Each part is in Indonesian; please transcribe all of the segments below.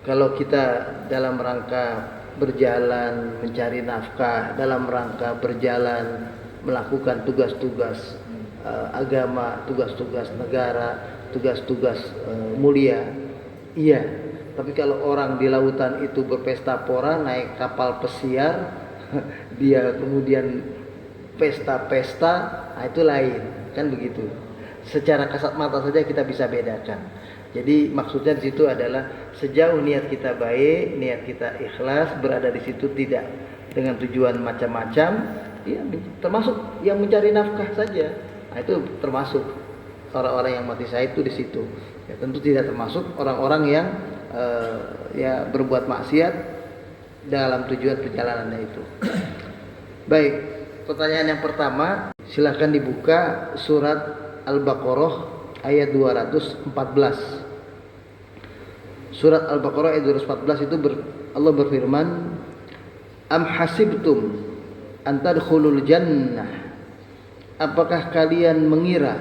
Kalau kita dalam rangka berjalan mencari nafkah, dalam rangka berjalan melakukan tugas-tugas agama, tugas-tugas negara, tugas-tugas mulia, iya. Tapi kalau orang di lautan itu berpesta pora, naik kapal pesiar, dia kemudian pesta-pesta, nah itu lain, kan begitu. Secara kasat mata saja kita bisa bedakan. Jadi maksudnya di situ adalah sejauh niat kita baik, niat kita ikhlas, berada di situ tidak dengan tujuan macam-macam, ya termasuk yang mencari nafkah saja. Nah, itu termasuk orang-orang yang mati syahid itu di situ. Ya, tentu tidak termasuk orang-orang yang ya berbuat maksiat dalam tujuan perjalanannya itu. Baik, pertanyaan yang pertama, silakan dibuka surat Al-Baqarah ayat 214. Surat Al-Baqarah ayat 214 itu Allah berfirman, am hasibtum an tadkhulul jannah, apakah kalian mengira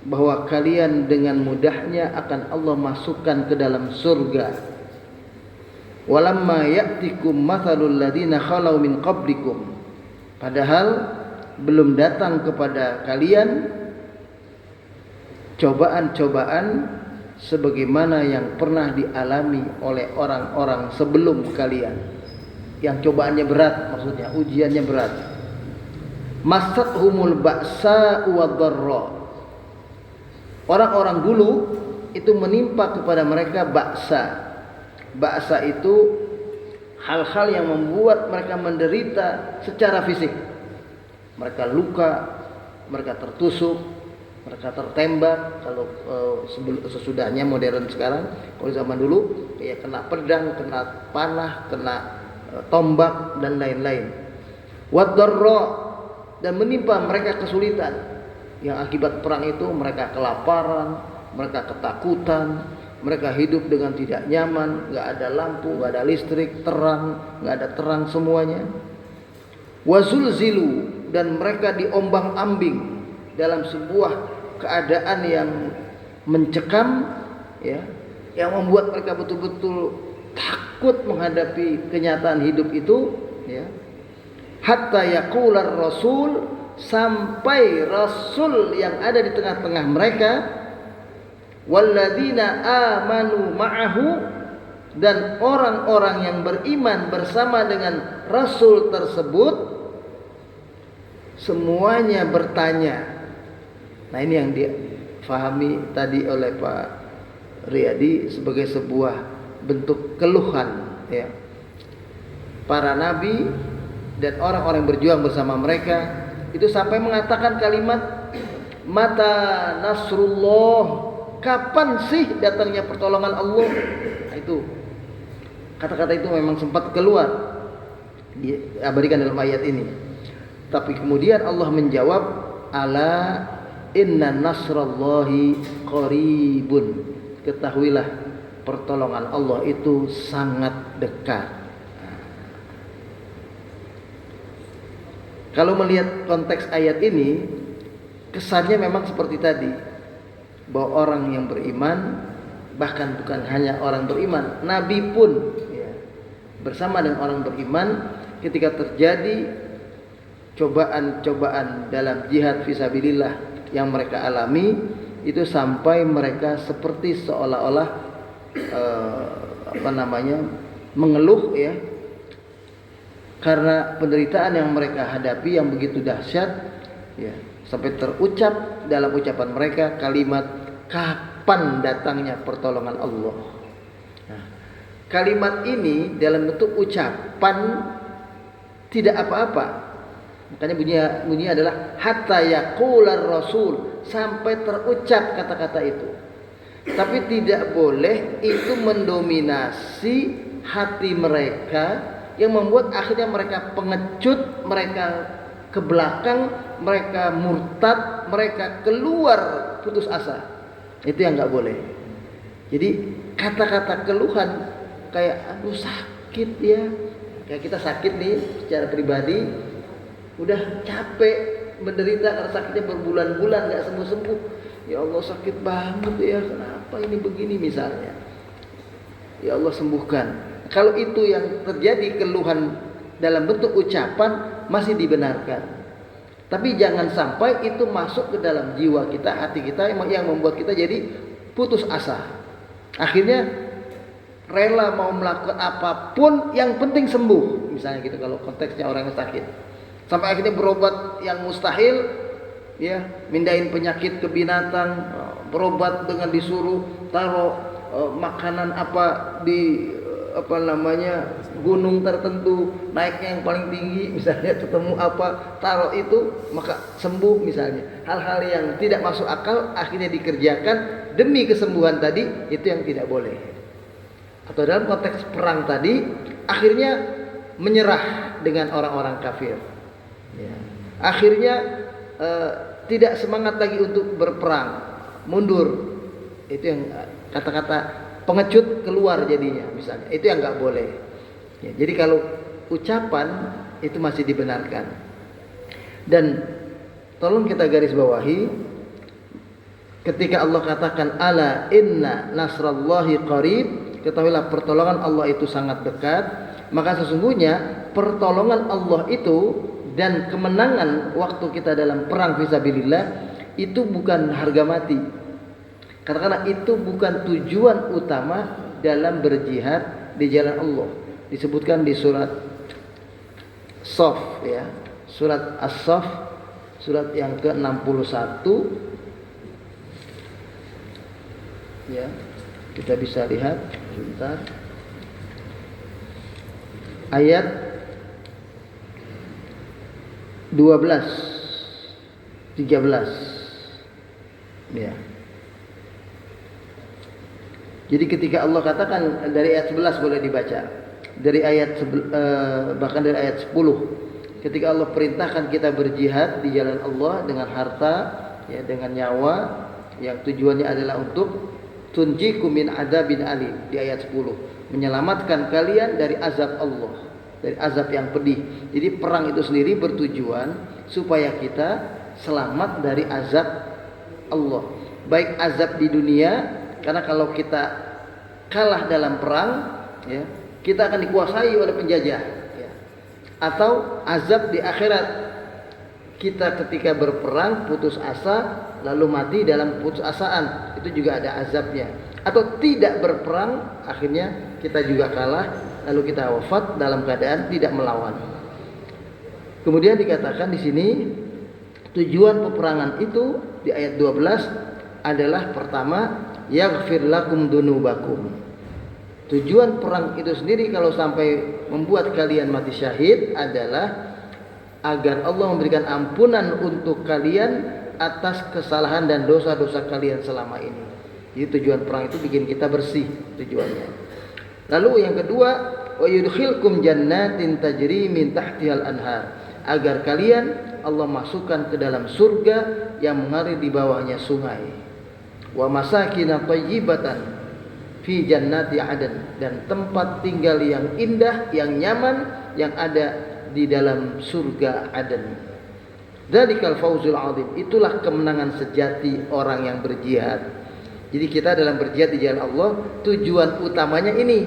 bahwa kalian dengan mudahnya akan Allah masukkan ke dalam surga, walamma ya'tikum mathalul ladina khalau min qablikum, padahal belum datang kepada kalian cobaan-cobaan sebagaimana yang pernah dialami oleh orang-orang sebelum kalian, yang cobaannya berat, maksudnya ujiannya berat. Masathumul ba'sa wadh-dharra, orang-orang dulu itu menimpa kepada mereka ba'sa. Ba'sa itu hal-hal yang membuat mereka menderita secara fisik. Mereka luka, mereka tertusuk, mereka tertembak. Kalau sesudahnya modern sekarang, kalau zaman dulu ya kena pedang, kena panah, kena tombak dan lain-lain. Wadh-dharra, dan menimpa mereka kesulitan yang akibat perang itu. Mereka kelaparan, mereka ketakutan, mereka hidup dengan tidak nyaman, nggak ada lampu, nggak ada listrik, nggak ada terang semuanya. Wazulzilu, dan mereka diombang-ambing dalam sebuah keadaan yang mencekam, ya, yang membuat mereka betul-betul takut menghadapi kenyataan hidup itu, ya. Hatta yaqular rasul, sampai rasul yang ada di tengah-tengah mereka, walladzina amanu ma'ahu, dan orang-orang yang beriman bersama dengan rasul tersebut, semuanya bertanya. Nah, ini yang difahami tadi oleh Pak Riyadi sebagai sebuah bentuk keluhan, ya. Para nabi dan orang-orang yang berjuang bersama mereka itu sampai mengatakan kalimat mata nasrullah, kapan sih datangnya pertolongan Allah. Nah, itu kata-kata itu memang sempat keluar, diabadikan dalam ayat ini. Tapi kemudian Allah menjawab, ala inna nasrallahi qaribun, ketahuilah pertolongan Allah itu sangat dekat. Kalau melihat konteks ayat ini, kesannya memang seperti tadi, bahwa orang yang beriman, bahkan bukan hanya orang beriman, nabi pun, ya, bersama dengan orang beriman, ketika terjadi cobaan-cobaan dalam jihad fisabilillah yang mereka alami, itu sampai mereka seperti seolah-olah mengeluh, ya, karena penderitaan yang mereka hadapi yang begitu dahsyat, ya, sampai terucap dalam ucapan mereka kalimat kapan datangnya pertolongan Allah. Nah, kalimat ini dalam bentuk ucapan tidak apa-apa. Makanya bunyinya adalah hatta yaqular rasul, sampai terucap kata-kata itu. Tapi tidak boleh itu mendominasi hati mereka, yang membuat akhirnya mereka pengecut, mereka ke belakang, mereka murtad, mereka keluar putus asa. Itu yang nggak boleh. Jadi kata-kata keluhan kayak aduh sakit ya, kayak kita sakit nih secara pribadi, udah capek menderita karena sakitnya berbulan-bulan nggak sembuh-sembuh. Ya Allah, sakit banget ya, kenapa ini begini misalnya. ya Allah sembuhkan. Kalau itu yang terjadi keluhan dalam bentuk ucapan masih dibenarkan. Tapi jangan sampai itu masuk ke dalam jiwa kita, hati kita yang membuat kita jadi putus asa. Akhirnya rela mau melakukan apapun yang penting sembuh. Misalnya gitu kalau konteksnya orang yang sakit. Sampai akhirnya berobat yang mustahil, ya, mindahin penyakit ke binatang, berobat dengan disuruh taruh makanan apa di gunung tertentu, naiknya yang paling tinggi, misalnya ketemu apa, taruh itu maka sembuh misalnya. Hal-hal yang tidak masuk akal akhirnya dikerjakan demi kesembuhan tadi, itu yang tidak boleh. Atau dalam konteks perang tadi, akhirnya menyerah dengan orang-orang kafir, ya. Akhirnya tidak semangat lagi untuk berperang, mundur. Itu yang kata-kata pengecut keluar jadinya, misalnya. Itu yang nggak boleh, ya. Jadi kalau ucapan itu masih dibenarkan. Dan tolong kita garis bawahi, ketika Allah katakan ala inna nasrallahi qarib, ketahuilah pertolongan Allah itu sangat dekat. Maka sesungguhnya pertolongan Allah itu dan kemenangan waktu kita dalam perang fisabilillah itu bukan harga mati. Karena itu bukan tujuan utama dalam berjihad di jalan Allah. Disebutkan di surat Shaf, ya. Surat As-Saff, surat yang ke-61. Ya. Kita bisa lihat sebentar. Ayat 12 13. Ya. Jadi ketika Allah katakan dari ayat 11 boleh dibaca. Dari ayat bahkan dari ayat 10. Ketika Allah perintahkan kita berjihad di jalan Allah dengan harta, ya, dengan nyawa, yang tujuannya adalah untuk tunjikum min adzabin alim, di ayat 10. Menyelamatkan kalian dari azab Allah, dari azab yang pedih. Jadi perang itu sendiri bertujuan supaya kita selamat dari azab Allah. Baik azab di dunia, karena kalau kita kalah dalam perang, ya, kita akan dikuasai oleh penjajah, ya. Atau azab di akhirat, kita ketika berperang putus asa lalu mati dalam putus asaan, itu juga ada azabnya. Atau tidak berperang, akhirnya kita juga kalah, lalu kita wafat dalam keadaan tidak melawan. Kemudian dikatakan di sini tujuan peperangan itu di ayat 12 adalah pertama, yaghfir lakum dunubakum. Tujuan perang itu sendiri kalau sampai membuat kalian mati syahid adalah agar Allah memberikan ampunan untuk kalian atas kesalahan dan dosa-dosa kalian selama ini. Jadi tujuan perang itu bikin kita bersih tujuannya. Lalu yang kedua, wa yudkhilkum jannatin tajri min tahtihal anhar, agar kalian Allah masukkan ke dalam surga yang mengalir di bawahnya sungai. Wa masakin thayyibatan fi jannati adan, dan tempat tinggal yang indah, yang nyaman yang ada di dalam surga Aden. Dzalikal fauzul azim, itulah kemenangan sejati orang yang berjihad. Jadi kita dalam berjihad di jalan Allah, tujuan utamanya ini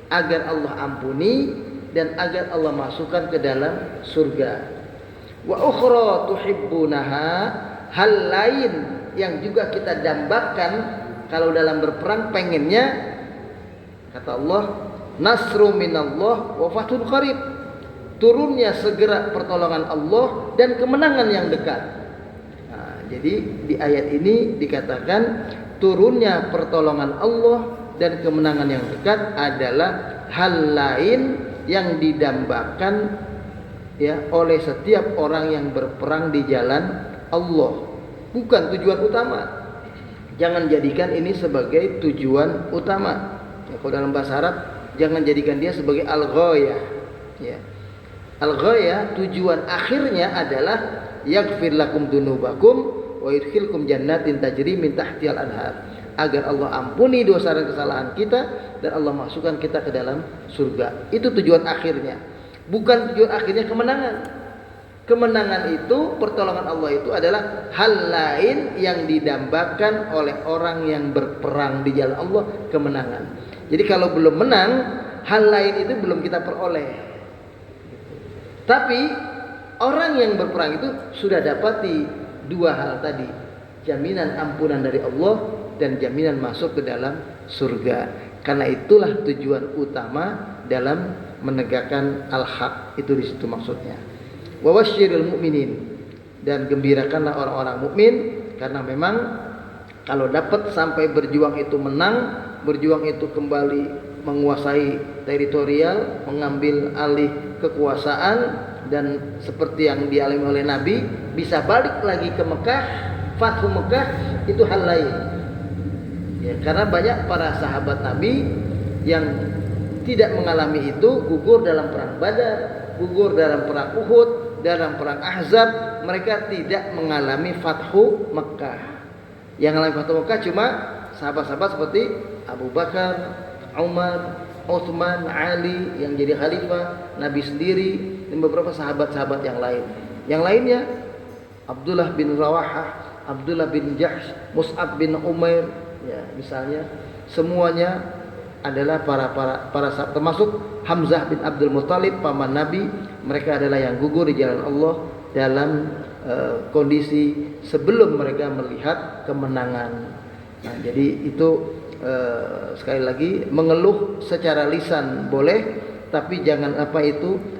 agar Allah ampuni dan agar Allah masukkan ke dalam surga. Wa ukhra tuhibbunaha, hal lain yang juga kita dambakan kalau dalam berperang, pengennya, kata Allah, nasru minallah wa fathun qarib, turunnya segera pertolongan Allah dan kemenangan yang dekat. Nah, jadi di ayat ini dikatakan turunnya pertolongan Allah dan kemenangan yang dekat adalah hal lain yang didambakan, ya, oleh setiap orang yang berperang di jalan Allah, bukan tujuan utama. Jangan jadikan ini sebagai tujuan utama. Ya, kalau dalam bahasa Arab, jangan jadikan dia sebagai al-ghayah. Ya. Al-ghayah, tujuan akhirnya adalah yaghfir lakum dunubakum wa yudkhilkum jannatin tajri min tahtihal anhar, agar Allah ampuni dosa dan kesalahan kita dan Allah masukkan kita ke dalam surga. Itu tujuan akhirnya. Bukan tujuan akhirnya kemenangan. Kemenangan itu, pertolongan Allah itu adalah hal lain yang didambakan oleh orang yang berperang di jalan Allah, kemenangan. Jadi kalau belum menang, hal lain itu belum kita peroleh. Tapi orang yang berperang itu sudah dapati dua hal tadi, jaminan ampunan dari Allah dan jaminan masuk ke dalam surga. Karena itulah tujuan utama dalam menegakkan al-haq, itu di situ maksudnya. Wa wasyiril mu'minin, dan gembirakanlah orang-orang mukmin, karena memang kalau dapat sampai berjuang itu menang, berjuang itu kembali menguasai teritorial, mengambil alih kekuasaan, dan seperti yang dialami oleh Nabi, bisa balik lagi ke Mekah, Fathu Mekah, itu hal lain. Ya, karena banyak para sahabat Nabi yang tidak mengalami itu, gugur dalam perang Badar, gugur dalam perang Uhud, dalam perang Ahzab, mereka tidak mengalami Fathu Mekah. Yang mengalami Fathu Mekah cuma sahabat-sahabat seperti Abu Bakar, Umar, Uthman, Ali yang jadi khalifah, Nabi sendiri, dan beberapa sahabat-sahabat yang lain. Yang lainnya Abdullah bin Rawahah, Abdullah bin Jahsh, Mus'ab bin Umair, ya misalnya, semuanya adalah para sahabat, termasuk Hamzah bin Abdul Muttalib, paman Nabi. Mereka adalah yang gugur di jalan Allah dalam kondisi sebelum mereka melihat kemenangan. Nah, jadi itu sekali lagi, mengeluh secara lisan boleh, tapi jangan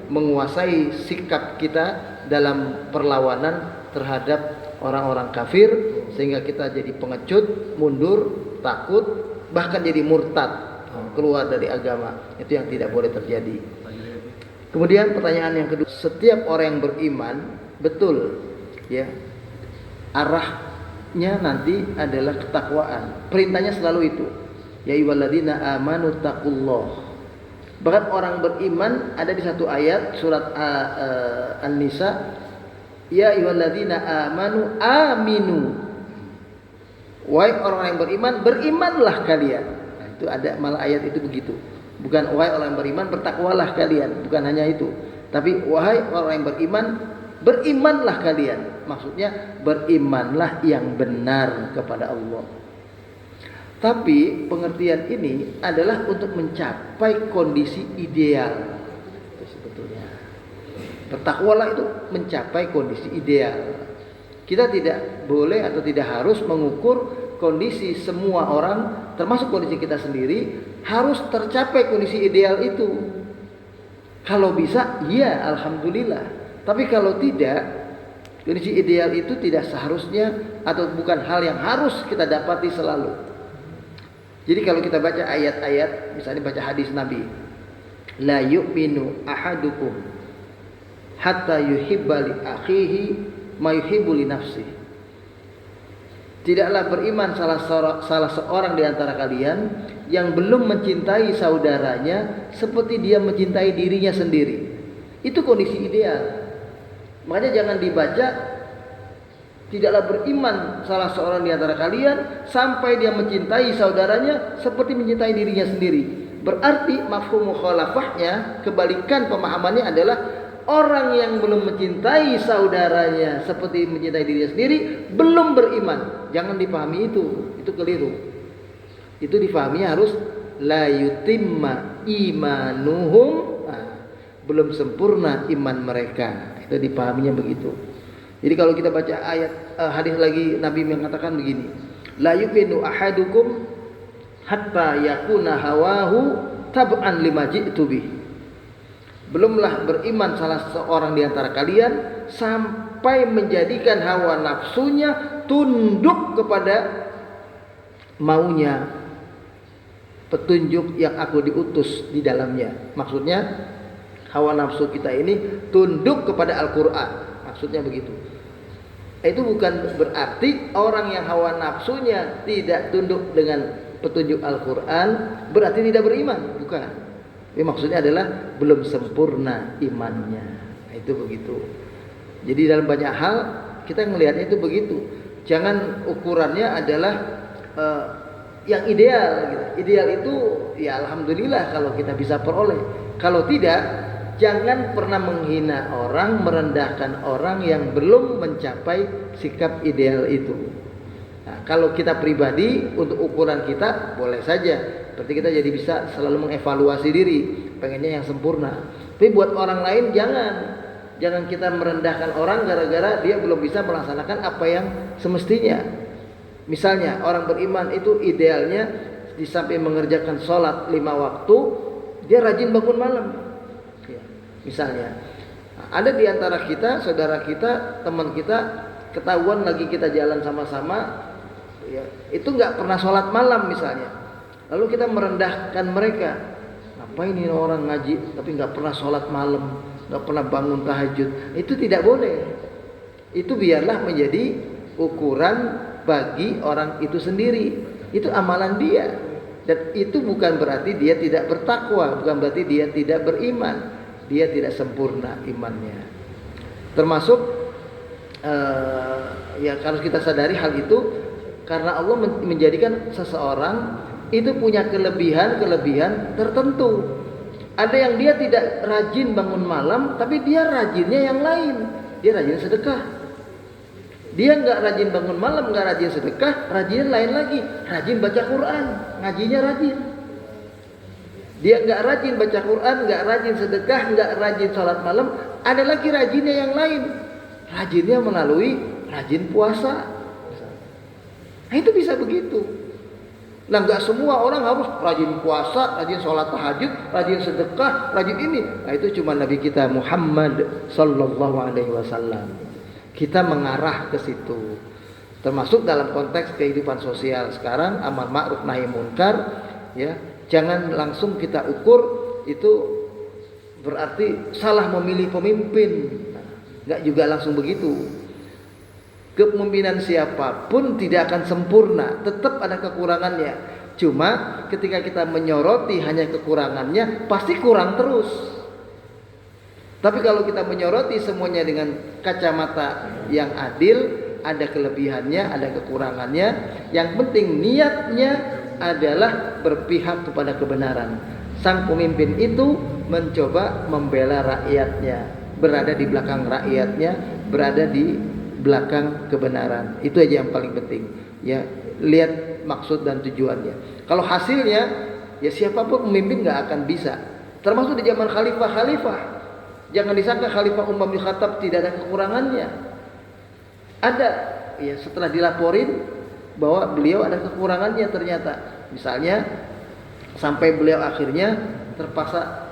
menguasai sikap kita dalam perlawanan terhadap orang-orang kafir, sehingga kita jadi pengecut, mundur, takut, bahkan jadi murtad, keluar dari agama. Itu yang tidak boleh terjadi. Kemudian pertanyaan yang kedua, setiap orang yang beriman, betul ya, arahnya nanti adalah ketakwaan. Perintahnya selalu itu, ya ayyuhalladzina amanu taqullah. Bahkan orang beriman ada di satu ayat surat An-Nisa, ya ayyuhalladzina amanu aminu. Wahai orang yang beriman, berimanlah kalian. Nah, itu ada malah ayat itu begitu. Bukan wahai orang yang beriman, bertakwalah kalian, bukan hanya itu. Tapi wahai orang yang beriman, berimanlah kalian. Maksudnya berimanlah yang benar kepada Allah. Tapi pengertian ini adalah untuk mencapai kondisi ideal. Itu sebetulnya. Bertakwalah itu mencapai kondisi ideal. Kita tidak boleh atau tidak harus mengukur kondisi semua orang, termasuk kondisi kita sendiri, harus tercapai kondisi ideal itu. Kalau bisa, ya alhamdulillah. Tapi kalau tidak, kondisi ideal itu tidak seharusnya atau bukan hal yang harus kita dapati selalu. Jadi kalau kita baca ayat-ayat, misalnya baca hadis Nabi, la yu'minu ahadukum hatta yuhibba li akhihi ma yuhibbu li nafsihi. Tidaklah beriman salah seorang di antara kalian yang belum mencintai saudaranya seperti dia mencintai dirinya sendiri. Itu kondisi ideal. Makanya jangan dibaca tidaklah beriman salah seorang di antara kalian sampai dia mencintai saudaranya seperti mencintai dirinya sendiri. Berarti mafhum mukhalafahnya, kebalikan pemahamannya adalah orang yang belum mencintai saudaranya seperti mencintai dirinya sendiri belum beriman. Jangan dipahami itu keliru. Itu difahaminya harus la yutimma imanuhum, belum sempurna iman mereka. Itu dipahaminya begitu. Jadi kalau kita baca ayat hadis lagi, Nabi mengatakan begini, la yu'minu ahadukum hatta yakuna hawahu tab'an lima ji'tu bih. Belumlah beriman salah seorang di antara kalian sampai menjadikan hawa nafsunya tunduk kepada maunya petunjuk yang aku diutus di dalamnya. Maksudnya hawa nafsu kita ini tunduk kepada Al-Quran. Maksudnya begitu. Itu bukan berarti orang yang hawa nafsunya tidak tunduk dengan petunjuk Al-Quran berarti tidak beriman. Bukan. Ini maksudnya adalah belum sempurna imannya. Nah, itu begitu. Jadi dalam banyak hal kita melihatnya itu begitu. Jangan ukurannya adalah yang ideal. Gitu. Ideal itu ya alhamdulillah kalau kita bisa peroleh. Kalau tidak, jangan pernah menghina orang, merendahkan orang yang belum mencapai sikap ideal itu. Nah, kalau kita pribadi untuk ukuran kita boleh saja. Berarti kita jadi bisa selalu mengevaluasi diri, pengennya yang sempurna. Tapi buat orang lain jangan kita merendahkan orang gara-gara dia belum bisa melaksanakan apa yang semestinya. Misalnya orang beriman itu idealnya di samping mengerjakan sholat 5 waktu, dia rajin bangun malam. Ya, misalnya ada di antara kita, saudara kita, teman kita, ketahuan lagi kita jalan sama-sama, ya, itu nggak pernah sholat malam misalnya. Lalu kita merendahkan mereka, ngapain ini orang ngaji tapi nggak pernah sholat malam, nggak pernah bangun tahajud. Itu tidak boleh. Itu biarlah menjadi ukuran bagi orang itu sendiri. Itu amalan dia. Dan itu bukan berarti dia tidak bertakwa, bukan berarti dia tidak beriman. Dia tidak sempurna imannya. Termasuk ya harus kita sadari hal itu, karena Allah menjadikan seseorang itu punya kelebihan tertentu. Ada yang dia tidak rajin bangun malam, tapi dia rajinnya yang lain. Dia rajin sedekah. Dia nggak rajin bangun malam, nggak rajin sedekah, rajin lain lagi. Rajin baca Quran, ngajinya rajin. Dia nggak rajin baca Quran, nggak rajin sedekah, nggak rajin sholat malam. Ada lagi rajinnya yang lain. Rajinnya melalui rajin puasa. Nah itu bisa begitu. Nah nggak semua orang harus rajin puasa, rajin sholat tahajud, rajin sedekah, rajin ini. Nah itu cuma Nabi kita Muhammad Sallallahu Alaihi Wasallam. Kita mengarah ke situ. Termasuk dalam konteks kehidupan sosial sekarang, amar ma'ruf nahi munkar, ya. Jangan langsung kita ukur itu berarti salah memilih pemimpin. Nggak juga langsung begitu. Kepemimpinan siapapun tidak akan sempurna, tetap ada kekurangannya. Cuma ketika kita menyoroti hanya kekurangannya, pasti kurang terus. Tapi kalau kita menyoroti semuanya dengan kacamata yang adil, ada kelebihannya, ada kekurangannya. Yang penting niatnya adalah berpihak kepada kebenaran. Sang pemimpin itu mencoba membela rakyatnya, berada di belakang rakyatnya, berada di belakang kebenaran. Itu aja yang paling penting. Ya, lihat maksud dan tujuannya. Kalau hasilnya, ya siapapun pemimpin nggak akan bisa. Termasuk di zaman khalifah-khalifah. Jangan disangka Khalifah Umar bin Khattab tidak ada kekurangannya. Ada, ya setelah dilaporin bahwa beliau ada kekurangannya ternyata. Misalnya sampai beliau akhirnya terpaksa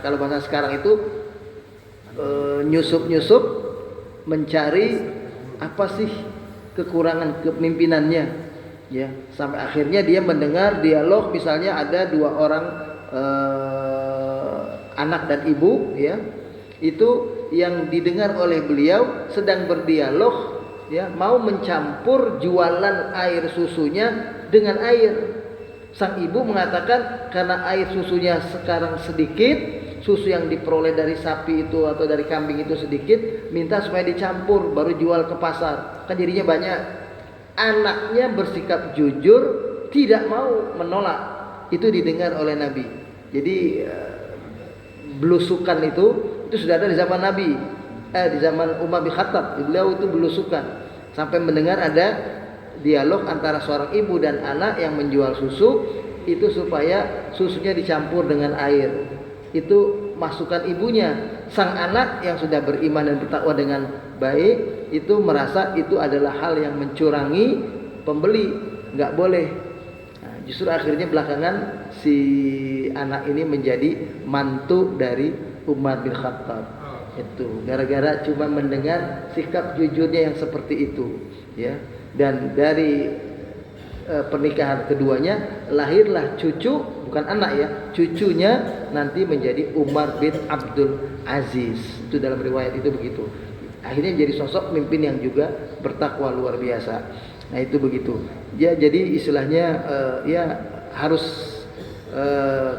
kalau bahasa sekarang itu nyusup mencari apa sih kekurangan kepemimpinannya, ya sampai akhirnya dia mendengar dialog, misalnya ada 2 orang anak dan ibu, ya itu yang didengar oleh beliau sedang berdialog, ya mau mencampur jualan air susunya dengan air. Sang ibu mengatakan karena air susunya sekarang sedikit, susu yang diperoleh dari sapi itu atau dari kambing itu sedikit, minta supaya dicampur baru jual ke pasar, kan jadinya banyak. Anaknya bersikap jujur, tidak mau menolak. Itu didengar oleh Nabi. Jadi belusukan itu sudah ada di zaman Nabi, di zaman Umar bin Khattab. Beliau itu belusukan sampai mendengar ada dialog antara seorang ibu dan anak yang menjual susu itu supaya susunya dicampur dengan air. Itu masukan ibunya. Sang anak yang sudah beriman dan bertakwa dengan baik itu merasa itu adalah hal yang mencurangi pembeli, nggak boleh. Nah, justru akhirnya belakangan si anak ini menjadi mantu dari Umar bin Khattab. Itu gara-gara cuma mendengar sikap jujurnya yang seperti itu, ya. Dan dari pernikahan keduanya lahirlah cucu, bukan anak ya, cucunya nanti menjadi Umar bin Abdul Aziz. Itu dalam riwayat itu begitu. Akhirnya menjadi sosok pemimpin yang juga bertakwa luar biasa. Nah itu begitu. Ya jadi istilahnya ya harus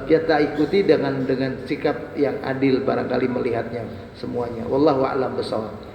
kita ikuti dengan sikap yang adil barangkali melihatnya semuanya. Wallahu a'lam bishawab.